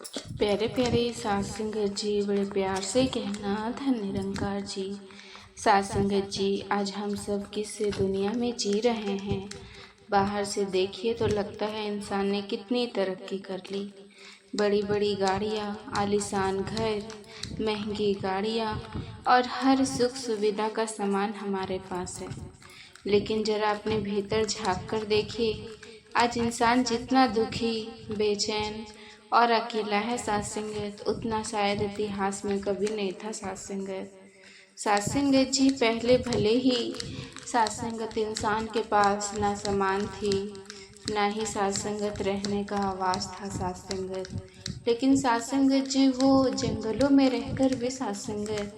प्यारे प्यारे सात संगत जी, बड़े प्यार से कहना धन निरंकार जी। सात संगत जी, आज हम सब किस दुनिया में जी रहे हैं। बाहर से देखिए तो लगता है इंसान ने कितनी तरक्की कर ली। बड़ी बड़ी गाड़ियाँ, आलीशान घर, महंगी गाड़ियाँ और हर सुख सुविधा का सामान हमारे पास है। लेकिन जरा अपने भीतर झांक कर देखिए, आज इंसान जितना दुखी, बेचैन और अकेला है सात संगत, उतना शायद इतिहास में कभी नहीं था सात संगत। सात संगत जी, पहले भले ही सात संगत इंसान के पास ना सामान थी, ना ही सात संगत रहने का आवास था सात संगत, लेकिन सात संगत जी वो जंगलों में रहकर भी सात संगत,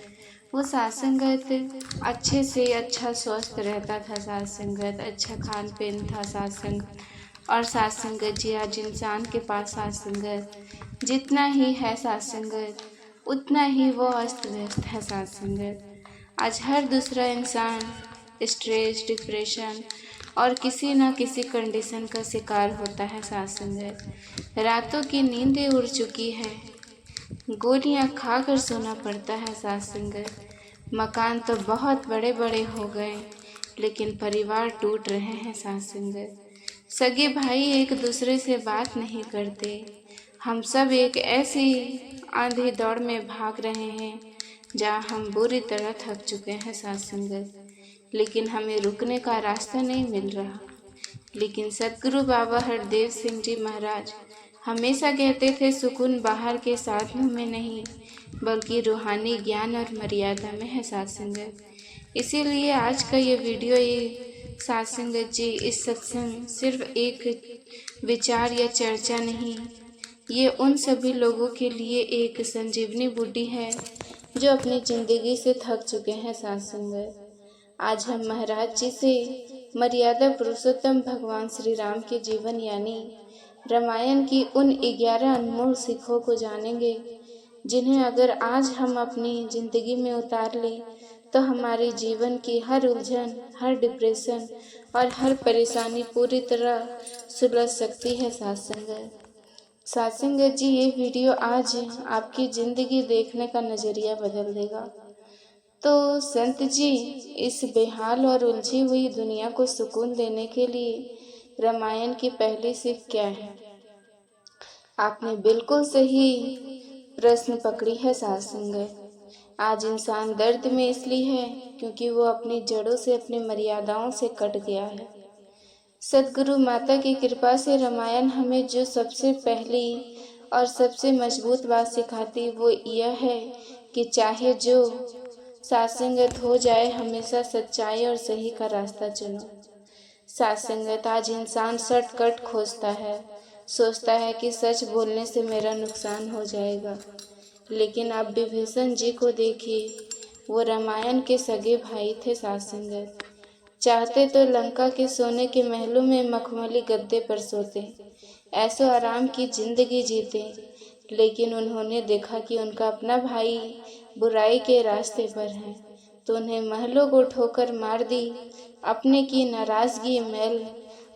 वो सात संगत अच्छे से अच्छा स्वस्थ रहता था सात संगत, अच्छा खान पीन था सात संगत। और सात संगत जी, आज इंसान के पास सात संगत जितना ही है सात संगत, उतना ही वो अस्त व्यस्त है सात संगत। आज हर दूसरा इंसान स्ट्रेस, डिप्रेशन और किसी न किसी कंडीशन का शिकार होता है सात संगत। रातों की नींदें उड़ चुकी है, गोलियां खाकर सोना पड़ता है सात संगत। मकान तो बहुत बड़े बड़े हो गए, लेकिन परिवार टूट रहे हैं सात संगत। सगे भाई एक दूसरे से बात नहीं करते। हम सब एक ऐसी आंधी दौड़ में भाग रहे हैं जहाँ हम बुरी तरह थक चुके हैं सात संगत, लेकिन हमें रुकने का रास्ता नहीं मिल रहा। लेकिन सदगुरु बाबा हरदेव सिंह जी महाराज हमेशा कहते थे, सुकून बाहर के साधनों में नहीं, बल्कि रूहानी ज्ञान और मर्यादा में है सात संगत। इसीलिए आज का ये वीडियो, ये सात संगत जी, इस सत्संग सिर्फ एक विचार या चर्चा नहीं, ये उन सभी लोगों के लिए एक संजीवनी बूटी है जो अपनी जिंदगी से थक चुके हैं सात संगत। आज हम महाराज जी से मर्यादा पुरुषोत्तम भगवान श्री राम के जीवन यानी रामायण की उन 11 अनमोल सिखों को जानेंगे, जिन्हें अगर आज हम अपनी जिंदगी में उतार लें तो हमारे जीवन की हर उलझन, हर डिप्रेशन और हर परेशानी पूरी तरह सुलझ सकती है सात संगत। सात संगत जी, ये वीडियो आज आपकी जिंदगी देखने का नजरिया बदल देगा। तो संत जी, इस बेहाल और उलझी हुई दुनिया को सुकून देने के लिए रामायण की पहली सीख क्या है? आपने बिल्कुल सही प्रश्न पकड़ी है सात संगत। आज इंसान दर्द में इसलिए है क्योंकि वो अपनी जड़ों से, अपनी मर्यादाओं से कट गया है। सदगुरु माता की कृपा से रामायण हमें जो सबसे पहली और सबसे मजबूत बात सिखाती वो यह है कि चाहे जो सात संगत हो जाए, हमेशा सच्चाई और सही का रास्ता चुनो। सात संगत, आज इंसान शॉर्टकट खोजता है, सोचता है कि सच बोलने से मेरा नुकसान हो जाएगा। लेकिन आप विभीषण जी को देखिए, वो रामायण के सगे भाई थे सात संगत। चाहते तो लंका के सोने के महलों में मखमली गद्दे पर सोते, ऐसो आराम की जिंदगी जीते, लेकिन उन्होंने देखा कि उनका अपना भाई बुराई के रास्ते पर है, तो उन्हें महलों को ठोकर मार दी। अपने की नाराजगी मैल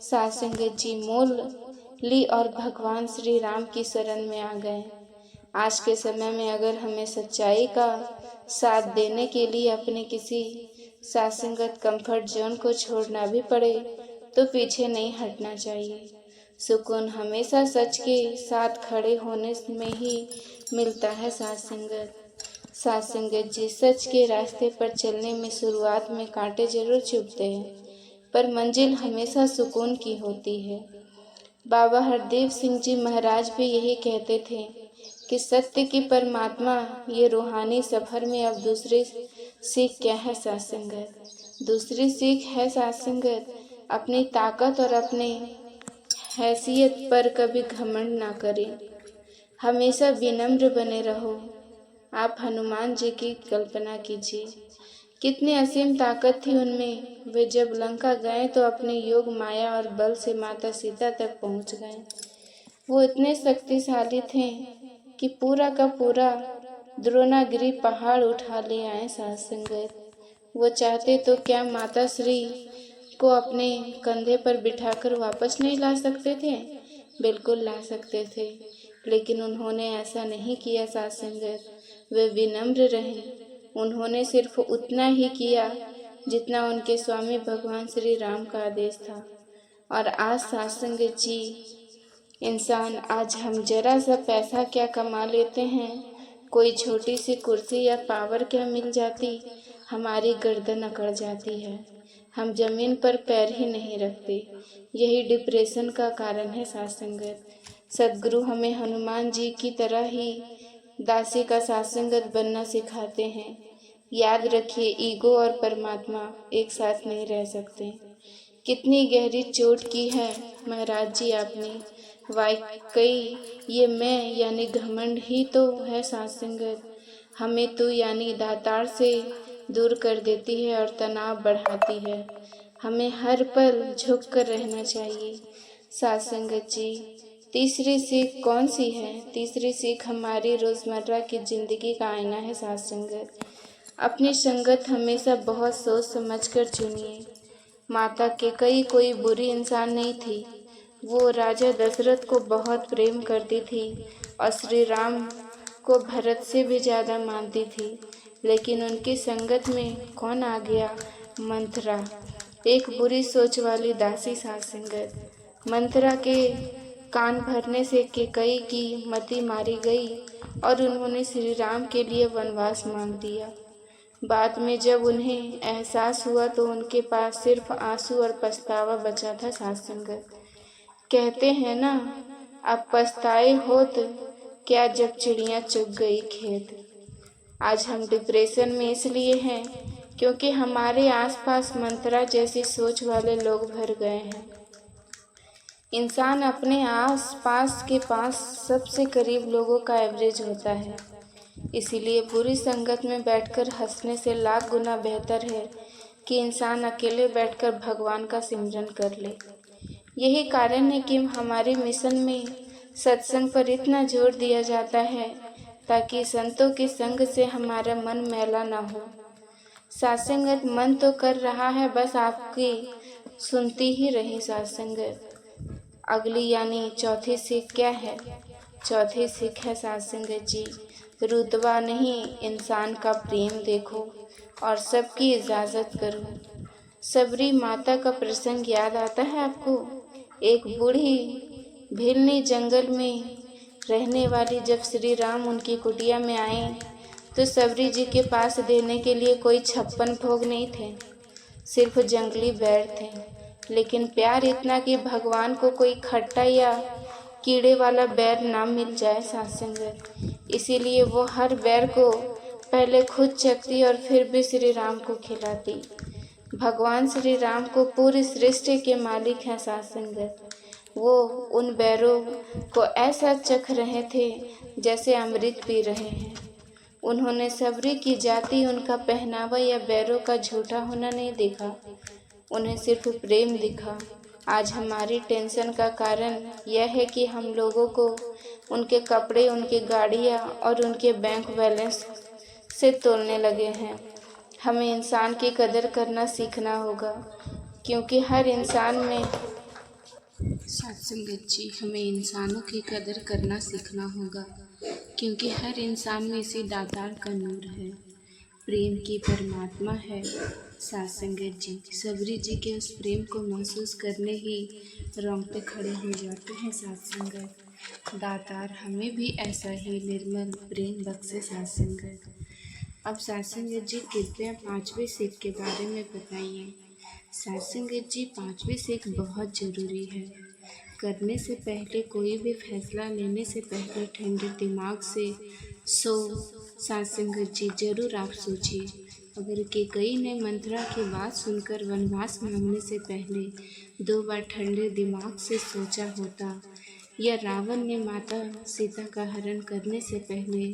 सात संगत जी मोल ली और भगवान श्री राम की शरण में आ गए। आज के समय में अगर हमें सच्चाई का साथ देने के लिए अपने किसी सात संगत कंफर्ट जोन को छोड़ना भी पड़े तो पीछे नहीं हटना चाहिए। सुकून हमेशा सच के साथ खड़े होने में ही मिलता है सात संगत। सात संगत जी, सच के रास्ते पर चलने में शुरुआत में कांटे जरूर चुभते हैं, पर मंजिल हमेशा सुकून की होती है। बाबा हरदेव सिंह जी महाराज भी यही कहते थे कि सत्य की परमात्मा, ये रूहानी सफर में अब दूसरी सीख क्या है सात संगत? दूसरी सीख है सात संगत, अपनी ताकत और अपने हैसियत पर कभी घमंड ना करें, हमेशा विनम्र बने रहो। आप हनुमान जी की कल्पना कीजिए, कितनी असीम ताकत थी उनमें। वे जब लंका गए तो अपने योग, माया और बल से माता सीता तक पहुंच गए। वो इतने शक्तिशाली थे कि पूरा का पूरा द्रोणागिरी पहाड़ उठा ले आए सात संगत। वो चाहते तो क्या माता श्री को अपने कंधे पर बिठाकर वापस नहीं ला सकते थे? बिल्कुल ला सकते थे, लेकिन उन्होंने ऐसा नहीं किया साथ संगत। वे विनम्र रहे। उन्होंने सिर्फ उतना ही किया जितना उनके स्वामी भगवान श्री राम का आदेश था। और आज साथ संगत जी, इंसान आज हम जरा सा पैसा क्या कमा लेते हैं, कोई छोटी सी कुर्सी या पावर क्या मिल जाती, हमारी गर्दन अकड़ जाती है। हम जमीन पर पैर ही नहीं रखते। यही डिप्रेशन का कारण है साथ संगत। सद्गुरु हमें हनुमान जी की तरह ही दासी का साथ संगत बनना सिखाते हैं। याद रखिए, ईगो और परमात्मा एक साथ नहीं रह सकते। कितनी गहरी चोट की है महाराज जी आपने। वाकई ये मैं यानी घमंड ही तो है साथ संगत। हमें तो यानी दातार से दूर कर देती है और तनाव बढ़ाती है। हमें हर पल झुक कर रहना चाहिए साथ संगत जी। तीसरी सीख कौन सी है? तीसरी सीख हमारी रोज़मर्रा की ज़िंदगी का आईना है साथ संगत। अपनी संगत हमेशा बहुत सोच समझ कर चुनिए। माता कैकेयी कोई बुरी इंसान नहीं थी। वो राजा दशरथ को बहुत प्रेम करती थी और श्री राम को भरत से भी ज़्यादा मानती थी। लेकिन उनकी संगत में कौन आ गया? मंथरा, एक बुरी सोच वाली दासी साथ संगत। मंथरा के कान भरने से कैकेयी की मति मारी गई और उन्होंने श्री राम के लिए वनवास मांग दिया। बाद में जब उन्हें एहसास हुआ तो उनके पास सिर्फ आंसू और पछतावा बचा था साथ संगत। कहते हैं ना, अब पछताए होत क्या जब चिड़िया चुग गई खेत। आज हम डिप्रेशन में इसलिए हैं क्योंकि हमारे आसपास मंत्रा जैसी सोच वाले लोग भर गए हैं। इंसान अपने आस पास के पास सबसे करीब लोगों का एवरेज होता है। इसीलिए बुरी संगत में बैठकर हंसने से लाख गुना बेहतर है कि इंसान अकेले बैठकर भगवान का सिमरन कर ले। यही कारण है कि हमारे मिशन में सत्संग पर इतना जोर दिया जाता है ताकि संतों के संग से हमारा मन मैला ना हो। सत्संगत मन तो कर रहा है, बस आपकी सुनती ही रही सत्संगत। अगली यानी चौथी सीख क्या है? चौथी सीख है सत्संगत जी, रुतबा नहीं इंसान का प्रेम देखो और सबकी इजाज़त करो। सबरी माता का प्रसंग याद आता है आपको? एक बूढ़ी भिलनी जंगल में रहने वाली जब श्री राम उनकी कुटिया में आए तो सबरी जी के पास देने के लिए कोई 56 भोग नहीं थे, सिर्फ जंगली बैर थे। लेकिन प्यार इतना कि भगवान को कोई खट्टा या कीड़े वाला बैर ना मिल जाए साथ संगत। इसीलिए वो हर बैर को पहले खुद चखती और फिर भी श्री राम को खिलाती। भगवान श्री राम को पूरी सृष्टि के मालिक हैं साथ संगत। वो उन बैरों को ऐसा चख रहे थे जैसे अमृत पी रहे हैं। उन्होंने सबरी की जाति, उनका पहनावा या बैरों का झूठा होना नहीं देखा, उन्हें सिर्फ प्रेम दिखा। आज हमारी टेंशन का कारण यह है कि हम लोगों को उनके कपड़े, उनकी गाड़ियाँ और उनके बैंक बैलेंस से तोलने लगे हैं। हमें इंसान की कदर करना सीखना होगा क्योंकि हर इंसान में सत्संगत जी, हमें इंसानों की कदर करना सीखना होगा क्योंकि हर इंसान में इसी दातार का नूर है, प्रेम की परमात्मा है। सत्संगत जी, सबरी जी के उस प्रेम को महसूस करने ही रोंगटे खड़े हो जाते हैं सत्संगत। दातार हमें भी ऐसा ही निर्मल प्रेम बख्शे सत्संगत। अब सत्संगत जी कृपया 5वीं सीख के बारे में बताइए। सत्संगत जी, 5वीं सीख बहुत ज़रूरी है। करने से पहले, कोई भी फैसला लेने से पहले ठंडे दिमाग से सत्संगत जी ज़रूर आप सोचिए। अगर कैकेयी ने मंथरा की बात सुनकर वनवास मांगने से पहले 2 बार ठंडे दिमाग से सोचा होता, या रावण ने माता सीता का हरण करने से पहले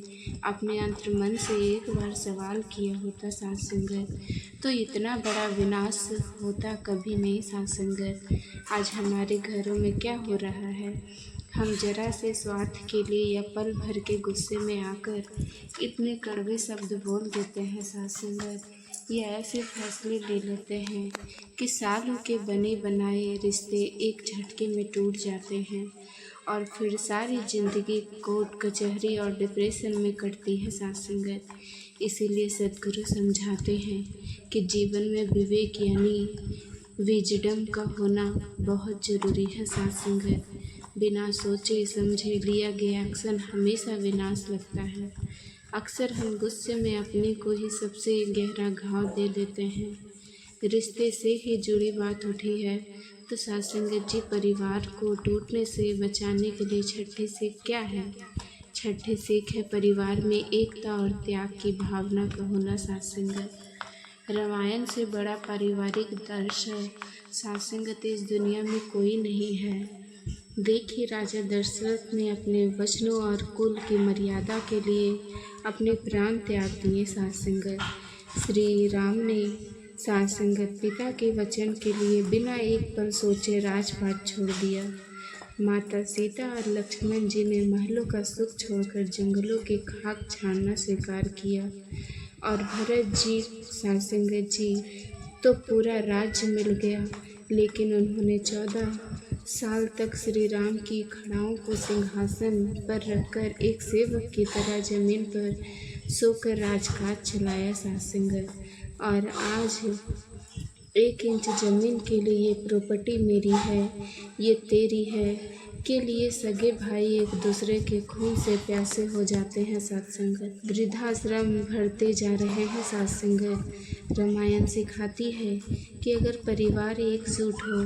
अपने अंतर्मन से एक बार सवाल किया होता सत्संगत, तो इतना बड़ा विनाश होता कभी नहीं सत्संगत। आज हमारे घरों में क्या हो रहा है? हम जरा से स्वार्थ के लिए या पल भर के गुस्से में आकर इतने कड़वे शब्द बोल देते हैं सत्संगत, या ऐसे फैसले ले लेते हैं कि सालों के बने बनाए रिश्ते एक झटके में टूट जाते हैं और फिर सारी जिंदगी कोर्ट कचहरी और डिप्रेशन में कटती है साथ संगत। इसीलिए सद्गुरु समझाते हैं कि जीवन में विवेक यानी विजडम का होना बहुत ज़रूरी है साथ संगत। बिना सोचे समझे लिया गया एक्शन हमेशा विनाश लगता है। अक्सर हम गुस्से में अपने को ही सबसे गहरा घाव दे देते हैं। रिश्ते से ही जुड़ी बात उठी है तो साथ संगत जी, परिवार को टूटने से बचाने के लिए छठी सीख क्या है? छठी सीख है परिवार में एकता और त्याग की भावना का होना साथ संगत। रामायण से बड़ा पारिवारिक दर्श है साथ संगत इस दुनिया में कोई नहीं है। देखिए, राजा दशरथ ने अपने वचनों और कुल की मर्यादा के लिए अपने प्राण त्याग दिए साथ संगत। श्री राम ने साथ संगत पिता के वचन के लिए बिना एक पल सोचे राजपाट छोड़ दिया। माता सीता और लक्ष्मण जी ने महलों का सुख छोड़कर जंगलों की खाक छानना स्वीकार किया। और भरत जी, साथ संगत जी, तो पूरा राज्य मिल गया, लेकिन उन्होंने 14 साल तक श्री राम की खड़ाओं को सिंहासन पर रखकर एक सेवक की तरह जमीन पर सोकर राजकाज चलाया साथ संगत। और आज 1 इंच ज़मीन के लिए ये प्रॉपर्टी मेरी है, ये तेरी है के लिए सगे भाई एक दूसरे के खून से प्यासे हो जाते हैं साथ संगत। वृद्धाश्रम भरते जा रहे हैं साथ संगत। रामायण सिखाती है कि अगर परिवार एकजुट हो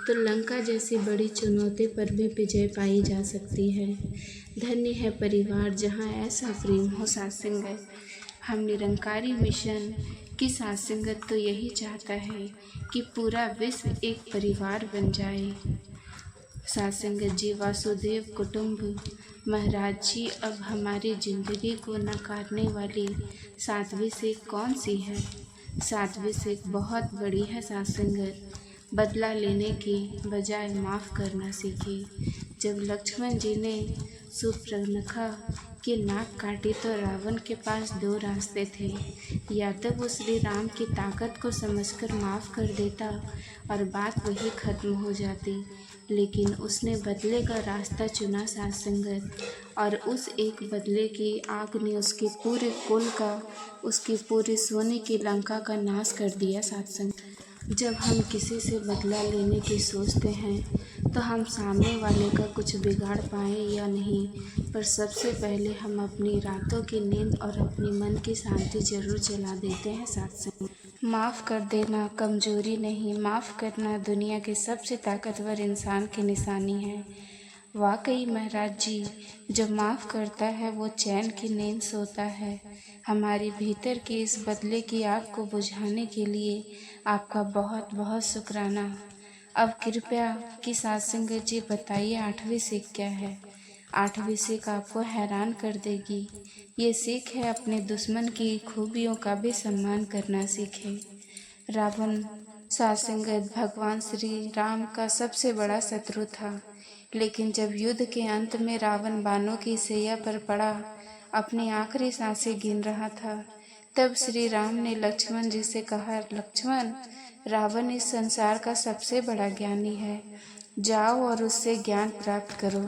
तो लंका जैसी बड़ी चुनौती पर भी विजय पाई जा सकती है। धन्य है परिवार जहाँ ऐसा प्रेम हो साथ संगत। हम निरंकारी मिशन की साथ संगत तो यही चाहता है कि पूरा विश्व एक परिवार बन जाए। साथ संगत जी, वासुदेव कुटुंब महाराज जी, अब हमारी ज़िंदगी को नकारने वाली 7वीं सीख कौन सी है? 7वीं सीख बहुत बड़ी है साथ संगत। बदला लेने की बजाय माफ़ करना सीखिए। जब लक्ष्मण जी ने शूर्पणखा की नाक काटी तो रावण के पास 2 रास्ते थे। या तो वो श्री राम की ताकत को समझकर माफ़ कर देता और बात वही ख़त्म हो जाती, लेकिन उसने बदले का रास्ता चुना साथ संगत। और उस एक बदले की आग ने उसके पूरे कुल का, उसकी पूरी सोने की लंका का नाश कर दिया साथ संगत। जब हम किसी से बदला लेने की सोचते हैं तो हम सामने वाले का कुछ बिगाड़ पाएँ या नहीं, पर सबसे पहले हम अपनी रातों की नींद और अपनी मन की शांति जरूर जला देते हैं साथ संगत। माफ़ कर देना कमज़ोरी नहीं, माफ़ करना दुनिया के सबसे ताकतवर इंसान की निशानी है। वाकई महाराज जी, जो माफ़ करता है वो चैन की नींद सोता है। हमारे भीतर की इस बदले की आग को बुझाने के लिए आपका बहुत बहुत शुक्राना। अब कृपया कि साथ संगत जी बताइए 8वीं सीख क्या है? 8वीं सीख आपको हैरान कर देगी। ये सीख है अपने दुश्मन की खूबियों का भी सम्मान करना सीखे। रावण साथ संगत भगवान श्री राम का सबसे बड़ा शत्रु था, लेकिन जब युद्ध के अंत में रावण बाणों की सैया पर पड़ा, अपनी आखिरी सांसें गिन रहा था, तब श्री राम ने लक्ष्मण जी से कहा, लक्ष्मण, रावण इस संसार का सबसे बड़ा ज्ञानी है, जाओ और उससे ज्ञान प्राप्त करो।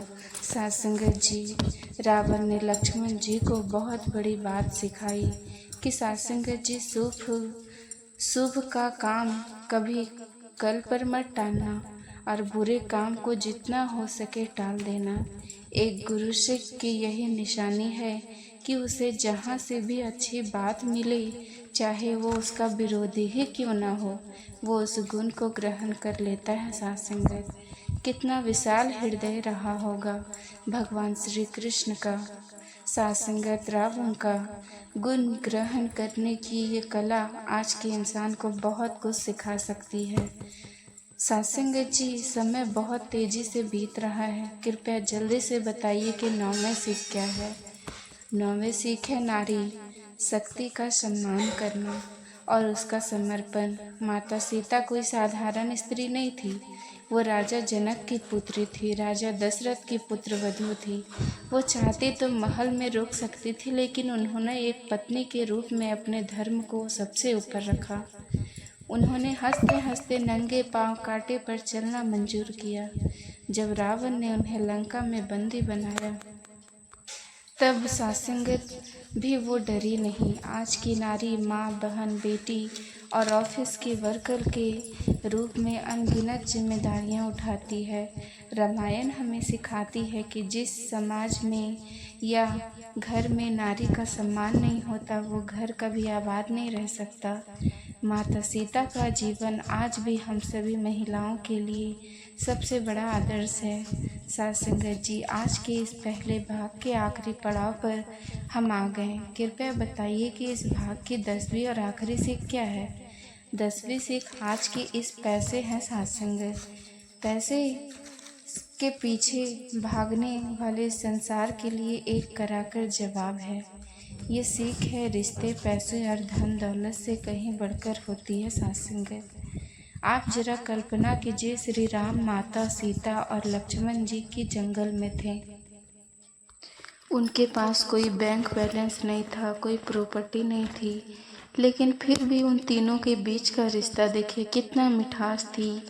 साथ संगत जी, रावण ने लक्ष्मण जी को बहुत बड़ी बात सिखाई कि साथ संगत जी, शुभ का काम कभी कल पर मत टालना और बुरे काम को जितना हो सके टाल देना। एक गुरु शिष्य की यही निशानी है कि उसे जहाँ से भी अच्छी बात मिले, चाहे वो उसका विरोधी ही क्यों ना हो, वो उस गुण को ग्रहण कर लेता है साथ संगत। कितना विशाल हृदय रहा होगा भगवान श्री कृष्ण का। साथ संगत, रावण का गुण ग्रहण करने की ये कला आज के इंसान को बहुत कुछ सिखा सकती है। साथ संगत जी, समय बहुत तेज़ी से बीत रहा है, कृपया जल्दी से बताइए कि 9वीं सीख क्या है? 9वीं सीख है नारी शक्ति का सम्मान करना और उसका समर्पण। माता सीता कोई साधारण स्त्री नहीं थी, वो राजा जनक की पुत्री थी, राजा दशरथ की पुत्रवधू थी। वो चाहती तो महल में रुक सकती थी, लेकिन उन्होंने एक पत्नी के रूप में अपने धर्म को सबसे ऊपर रखा। उन्होंने हंसते हंसते नंगे पांव कांटे पर चलना मंजूर किया। जब रावण ने उन्हें लंका में बंदी बनाया तब सासंगत भी वो डरी नहीं। आज की नारी माँ, बहन, बेटी और ऑफिस की वर्कर के रूप में अनगिनत जिम्मेदारियाँ उठाती है। रामायण हमें सिखाती है कि जिस समाज में या घर में नारी का सम्मान नहीं होता वो घर कभी आबाद नहीं रह सकता। माता सीता का जीवन आज भी हम सभी महिलाओं के लिए सबसे बड़ा आदर्श है। साथ संगत जी, आज के इस पहले भाग के आखिरी पड़ाव पर हम आ गए। कृपया बताइए कि इस भाग की 10वीं और आखिरी सीख क्या है। 10वीं सीख आज की इस पैसे हैं साथ संगत। पैसे के पीछे भागने वाले संसार के लिए एक कराकर जवाब है। ये सीख है रिश्ते, पैसे और धन दौलत से कहीं बढ़कर होती है साथ संगत। आप जरा कल्पना कीजिए, श्री राम, माता सीता और लक्ष्मण जी की जंगल में थे। उनके पास कोई बैंक बैलेंस नहीं था, कोई प्रॉपर्टी नहीं थी, लेकिन फिर भी उन तीनों के बीच का रिश्ता देखिए कितना मिठास थी।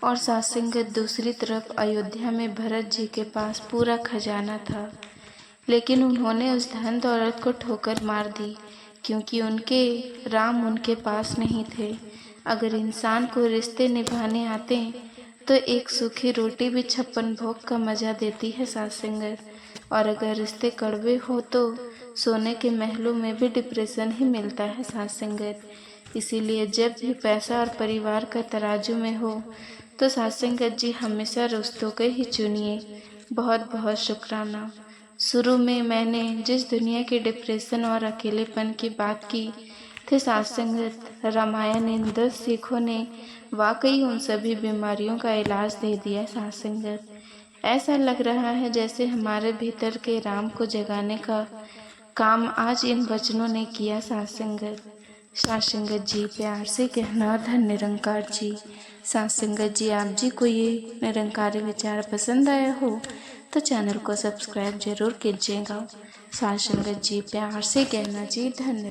और साथ संगत दूसरी तरफ अयोध्या में भरत जी के पास पूरा खजाना था, लेकिन उन्होंने उस धन दौलत को ठोकर मार दी क्योंकि उनके राम उनके पास नहीं थे। अगर इंसान को रिश्ते निभाने आते तो एक सूखी रोटी भी 56 भोग का मज़ा देती है साथ संगत, और अगर रिश्ते कड़वे हो तो सोने के महलों में भी डिप्रेशन ही मिलता है साथ संगत। इसीलिए जब भी पैसा और परिवार का तराजू में हो तो साथ संगत जी हमेशा रिश्तों को ही चुनिए। बहुत बहुत शुक्राना। शुरू में मैंने जिस दुनिया के डिप्रेशन और अकेलेपन की बात की थी साथ संगत, रामायण इन 10 सीखों ने वाकई उन सभी बीमारियों का इलाज दे दिया साथ संगत। ऐसा लग रहा है जैसे हमारे भीतर के राम को जगाने का काम आज इन वचनों ने किया साथ संगत। साथ संगत जी, प्यार से कहना धन निरंकार जी। साथ संगत जी, आप जी को ये निरंकारी विचार पसंद आया हो तो चैनल को सब्सक्राइब जरूर कीजिएगा। साथ संगत जी, प्यार से कहना जी धन्यवाद।